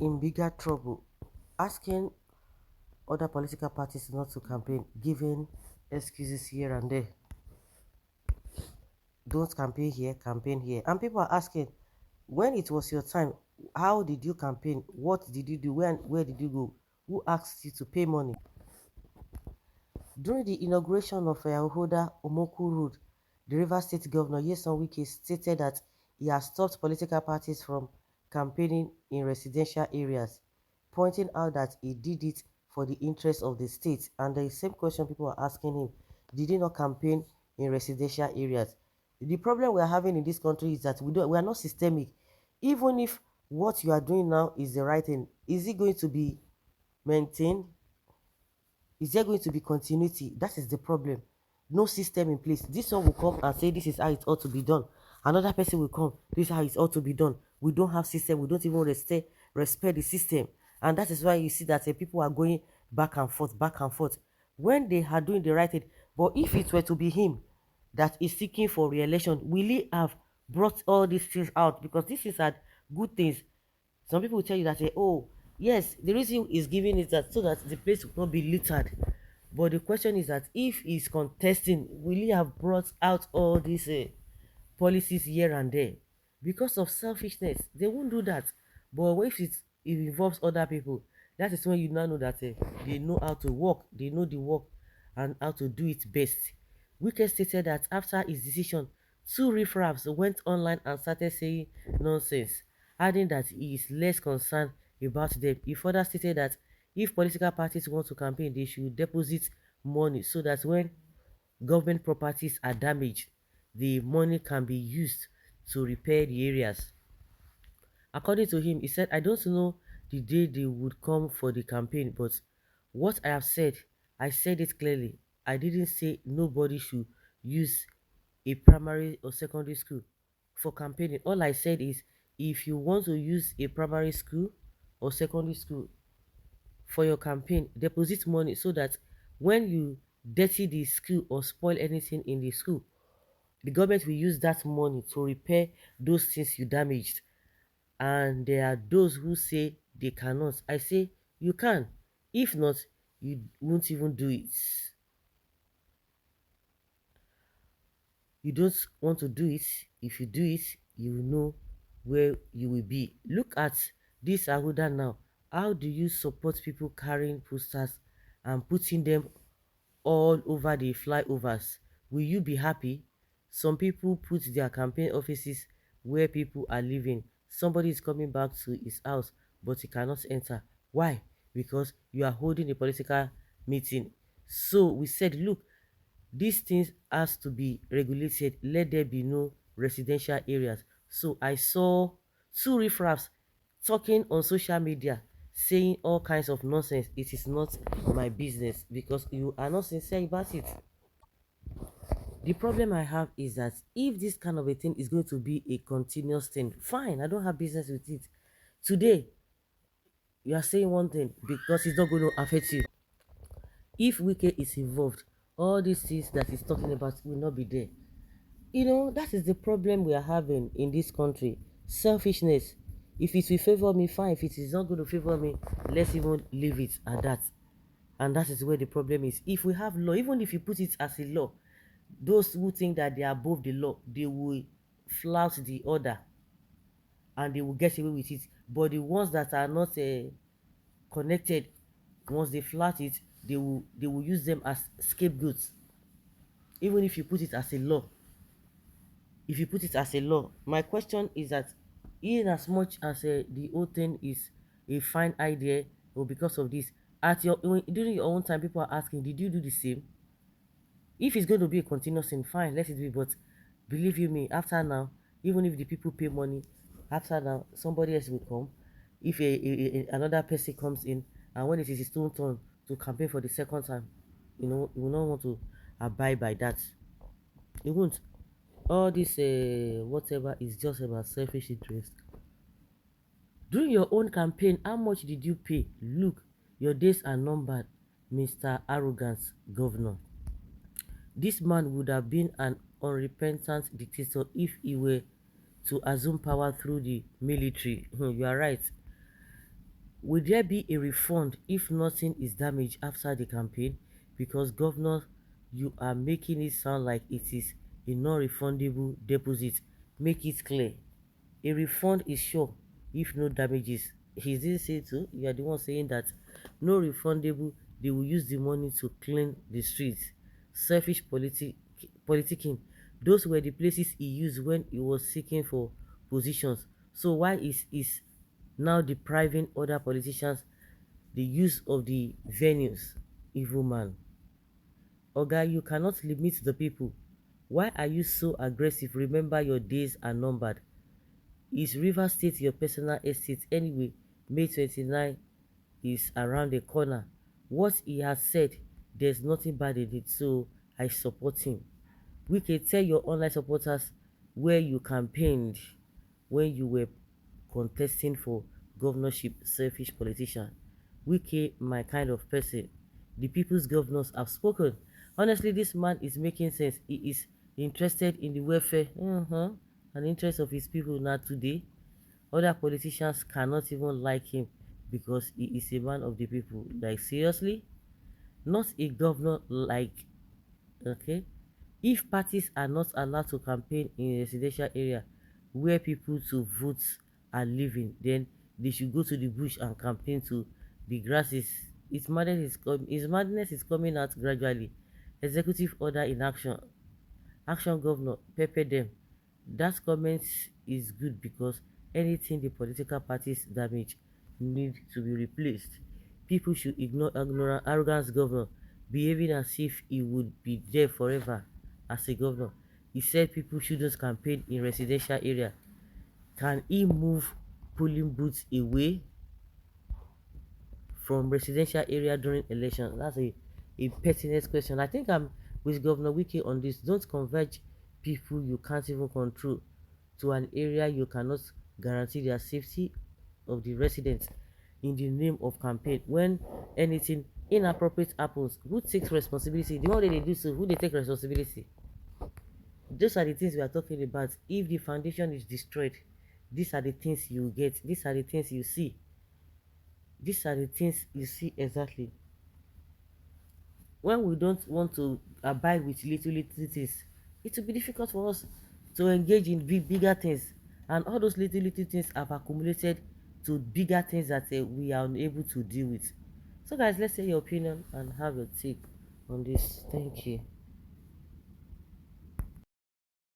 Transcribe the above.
in bigger trouble, asking other political parties not to campaign, giving excuses here and there. Don't campaign here, campaign here. And people are asking, when it was your time, how did you campaign? What did you do? Where did you go? Who asked you to pay money? During the inauguration of Yahoda Omoku Road, the Rivers State Governor Yeson Wike stated that he has stopped political parties from campaigning in residential areas, pointing out that he did it for the interest of the state. And the same question people are asking him, did he not campaign in residential areas? The problem we are having in this country is that we are not systemic. Even if what you are doing now is the right thing, is it going to be maintained? Is there going to be continuity? That is the problem. No system in place. This one will come and say this is how it ought to be done. Another person will come, this is how it ought to be done. We don't have system. We don't even respect the system. And that is why you see that people are going back and forth, back and forth. When they are doing the right thing. But if it were to be him that is seeking for re-election, will he have brought all these things out? Because this is a good things. Some people will tell you that, oh, yes, the reason is giving is that so that the place will not be littered. But the question is that if he's contesting, will he have brought out all these policies here and there? Because of selfishness, they won't do that. But it involves other people, that is when you now know that they know how to work, they know the work and how to do it best. Wike stated that after his decision, two riffraffs went online and started saying nonsense, adding that he is less concerned about them. He further stated that if political parties want to campaign, they should deposit money so that when government properties are damaged, the money can be used to repair the areas. According to him, he said, I don't know the day they would come for the campaign, but what I have said, I said it clearly. I didn't say nobody should use a primary or secondary school for campaigning. All I said is, if you want to use a primary school or secondary school for your campaign, deposit money so that when you dirty the school or spoil anything in the school, the government will use that money to repair those things you damaged. And there are those who say they cannot. I say you can. If not, you won't even do it. You don't want to do it. If you do it, you will know where you will be. Look at this Ahuda now. How do you support people carrying posters and putting them all over the flyovers? Will you be happy? Some people put their campaign offices where people are living. Somebody is coming back to his house, but he cannot enter. Why? Because you are holding a political meeting. So we said, look, these things has to be regulated. Let there be no residential areas. So I saw two riffraffs talking on social media, saying all kinds of nonsense. It is not my business because you are not sincere about it. The problem I have is that if this kind of a thing is going to be a continuous thing, fine, I don't have business with it. Today, you are saying one thing because it's not going to affect you. If Wike is involved, all these things that he's talking about will not be there. That is the problem we are having in this country. Selfishness. If it will favor me, fine. If it is not going to favor me, let's even leave it at that. And that is where the problem is. If we have law, even if you put it as a law, those who think that they are above the law, they will flout the order and they will get away with it. But the ones that are not connected, once they flout it, they will use them as scapegoats. Even if you put it as a law, my question is that in as much as the whole thing is a fine idea, or because of this, during your own time, people are asking, did you do the same? If it's going to be a continuous thing, fine, let it be. But believe you me, after now, even if the people pay money, after now, somebody else will come. If another person comes in, and when it is his own turn to campaign for the second time, you will not want to abide by that. You won't. All this whatever is just about selfish interest. During your own campaign, how much did you pay? Look, your days are numbered, Mr. Arrogance Governor. This man would have been an unrepentant dictator if he were to assume power through the military. You are right. Will there be a refund if nothing is damaged after the campaign? Because governor, you are making it sound like it is a non-refundable deposit. Make it clear. A refund is sure if no damages. He didn't say so. You are the one saying that no refundable. They will use the money to clean the streets. Selfish politicking. Those were the places he used when he was seeking for positions. So why is now depriving other politicians the use of the venues? Evil man. Oga, you cannot limit the people. Why are you so aggressive? Remember, your days are numbered. Is River State your personal estate anyway? May 29 is around the corner. What he has said, there's nothing bad in it, so I support him. We can tell your online supporters where you campaigned when you were contesting for governorship. Selfish politician. Wike, my kind of person. The people's governors have spoken. Honestly, this man is making sense. He is interested in the welfare and interest of his people now today. Other politicians cannot even like him because he is a man of the people. Like, seriously? Not a governor like, okay? If parties are not allowed to campaign in a residential area where people to vote are living, then they should go to the bush and campaign to the grasses. His madness is coming out gradually. Executive order in action. Action governor, pepper them. That comment is good because anything the political parties damage need to be replaced. People should ignore arrogance governor behaving as if he would be there forever as a governor. He said people shouldn't campaign in residential area. Can he move polling booths away from residential area during election? That's a pertinent question. I think I'm with Governor Wiki on this. Don't converge people you can't even control to an area you cannot guarantee their safety of the residents in the name of campaign. When anything inappropriate happens, who takes responsibility? The one that they do so, who they take responsibility? Those are the things we are talking about. If the foundation is destroyed, these are the things you get. These are the things you see. These are the things you see exactly. When we don't want to abide with little things, it will be difficult for us to engage in bigger things, and all those little things have accumulated to bigger things that we are unable to deal with. So guys, let's say your opinion and have your take on this. Thank you.